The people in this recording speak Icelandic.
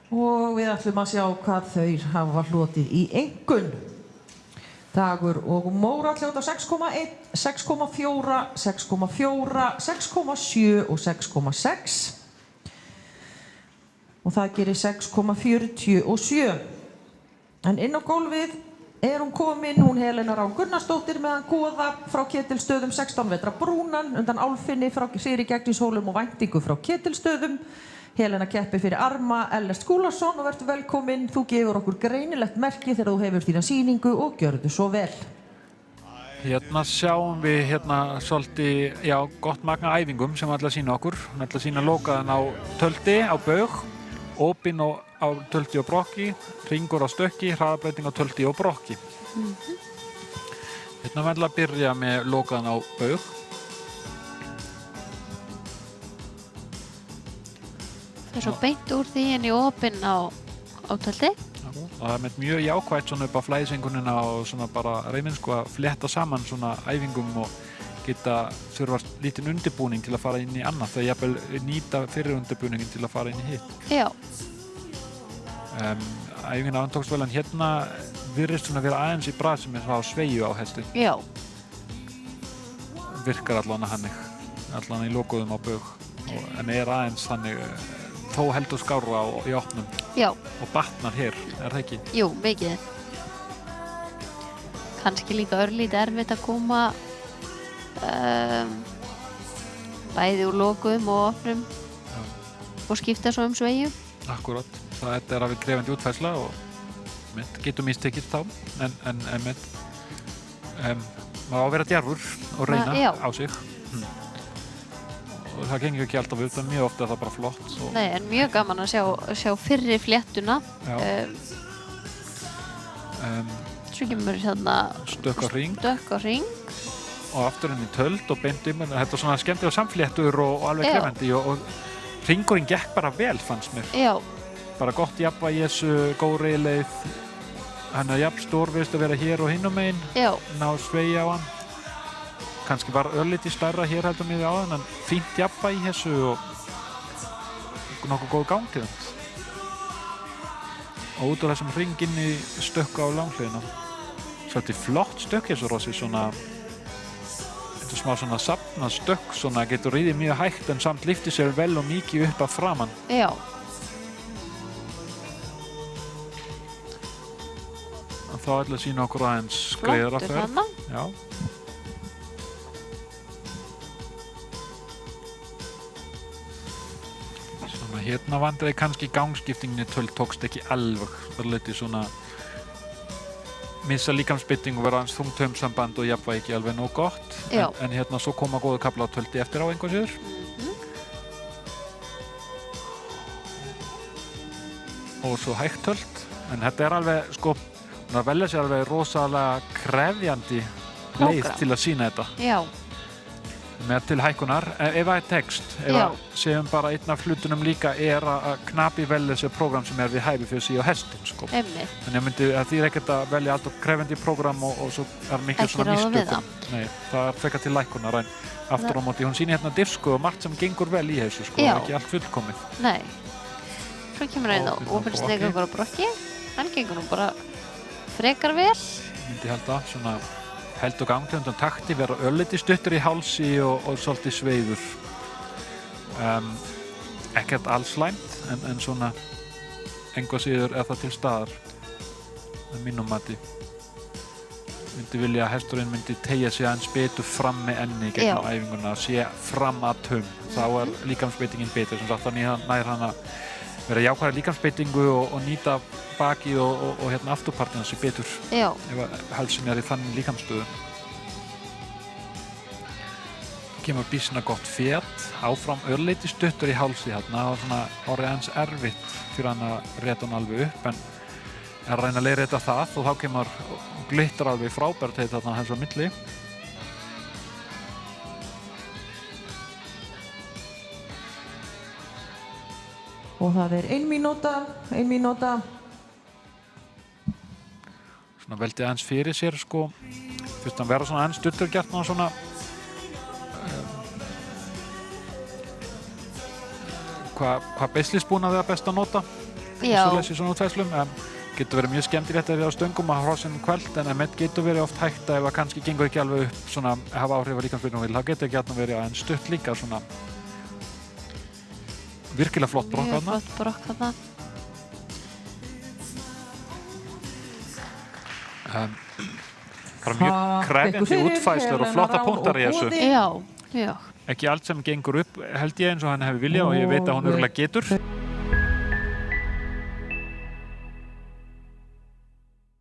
Og við ætlum að sjá hvað þau hafa hlotið í einkunn. Dagur og Móra hljóta 6,1, 6,4, 6,4, 6,7 og 6,6. Og það gerir 6,47. En inn á gólfið hún komin, hún Helena Rán Gunnarsdóttir meðan Goða frá Ketilstöðum 16 vetra brúnan, undan Álfinni frá Sigri Gegnishólum og Væntingu frá Ketilstöðum. Helena keppir fyrir Arma Ellert Skúlason og verður velkomin. Þú gefur okkur greinilegt merki þegar þú hefur þína sýningu og gjörðu svo vel. Hérna sjáum við svolítið, gott magna æfingum sem ætla að sýna okkur. Hún ætla að sýna lokaðan á tölti, á baug, opinn á tölti og brokki, hringur á stökki, hraðabreyting á tölti og brokki. Hérna við ætla að byrja með lokaðan á baug. Það svo beint úr því en í opinn á tölti. Og það er mjög jákvætt svona upp á flæðisengunina og svona bara reynir að flétta saman svona æfingum og geta þurfast lítinn undirbúning til að fara inn í annað. Það er jafnvel nýta fyrir undirbúningin til að fara inn í hitt. Já. Æfingin tókst vel en hérna virðist svona vera aðeins í bragð sem á sveigju á hesti. Já. Virkar allan hannig, allan í lokuðum á baug. En aðeins þannig þó heldur skárra í opnum. Já. Og batnar hér, það ekki? Jú, mikið. Kannski líka örlítið erfitt að koma bæði úr lokuðum og opnum og skipta svo sveigju. Akkúrat. Það er alveg krefandi útfærsla og getur mistekist þá, en maður á að vera djarfur og reyna á sig. Og það gengur ekki alltaf upp, en mjög ofta er það bara flott. Nei, en mjög gaman að sjá fyrri fléttuna. Svo kemur hérna stökk á hring. Og aftur inn í töld og beint þetta er svona skemmtilega samfléttur og alveg krefandi og hringurinn gekk bara vel, fannst mér. Já. Bara gott jafnvægi í þessu, góð reiðleið. Hann er jafn stór, veist að vera hér og hinum megin. Já. Ná sveigja á hann. Kannski var örlítið stærra hér heldur mig áðan, en fínt jafnvægi í þessu og nokkuð góð gangtíðund. Og út á þessum hringinni stökk á langhliðina. Svolítið flott stökk þessu Rossi, svona þetta er smá svona safnað stökk, svona getur ríðið mjög hægt en samt lyfti sér vel og mikið upp að framan. Já. Og þá ætla að sýna okkur aðeins greiðara ferð. Flottur þarna. Já. Hérna vandraði kannski gangskiptingin í töld tókst ekki alveg. Það er litið svona missa líkamsbytting og vera aðeins þungt taumsamband og jafnvægi ekki alveg nóg gott. En hérna svo koma góðu kafla á tölti eftir á einhvern síður. Og svo hægt töld. En þetta er alveg, hún velja sér alveg rosalega krefjandi leið til að sýna þetta. Já. Með til hækkunar, ef það er text, segjum bara einn af hlutunum líka að knapi velja þessi prógram sem er við hæfi fyrir sig á hestin, Einmitt. Þannig að því er ekkert að velja alltaf krefjandi prógram og svo er mikið svona mistökum. Nei, það er frekar til lækkunar, en aftur á móti, hún sýnir hérna diffsku og margt sem gengur vel í þessu, ekki allt fullkomið. Nei. Svo kemur einn og opinsnegur á brokki, hann gengur nú bara frekar vel. Myndi halda, svona held og gangtegund takti, vera örlítið stuttur í hálsi og svolítið sveiður. Ekkert alls slæmt, en svona engu síður er það til staðar að mínum mati. Myndi vilja að hesturinn myndi teygja sig aðeins betur fram með enni gegnum æfinguna, sé fram að taum. Þá er líkamsbeitingin betur, sem sagt að nær hann að vera jákvæða líkamsbeitingu og nýta bakið og hérna afturpartina sér betur. Já. Ef hálsinn er í þannig líkamsstöðu. Kemur býsna gott fet, áfram örlítið stuttur í hálsi hérna og svona orðið aðeins erfitt fyrir hann að rétta hann alveg upp, en er að reyna að leiðrétta það og þá kemur glittar alveg frábært heit þarna hans á milli. Og það er 1 mínúta. Svona veldi aðeins fyrir sér, fyrst hann vera svona aðeins stuttur gjarnan svona hvað beislisbúnað er best að nota? Já. svoleiðis í svona útfæslum. Getur verið mjög skemmtilegt að vera á stöngum að hrossin kvöld, en getur verið oft hægt að ef það kannski gengur ekki alveg upp svona hafa áhrif á líkamsbyrjunum, þá getur ekki verið aðeins stutt líka svona virkilega flott brokk þarna. Mjög flott brokk þarna. Bara mjög krefjandi útfæslur og flotta punktar í þessu. Já, já. Ekki allt sem gengur upp held ég eins og hann hefur viljað og ég veit að hún örugglega getur.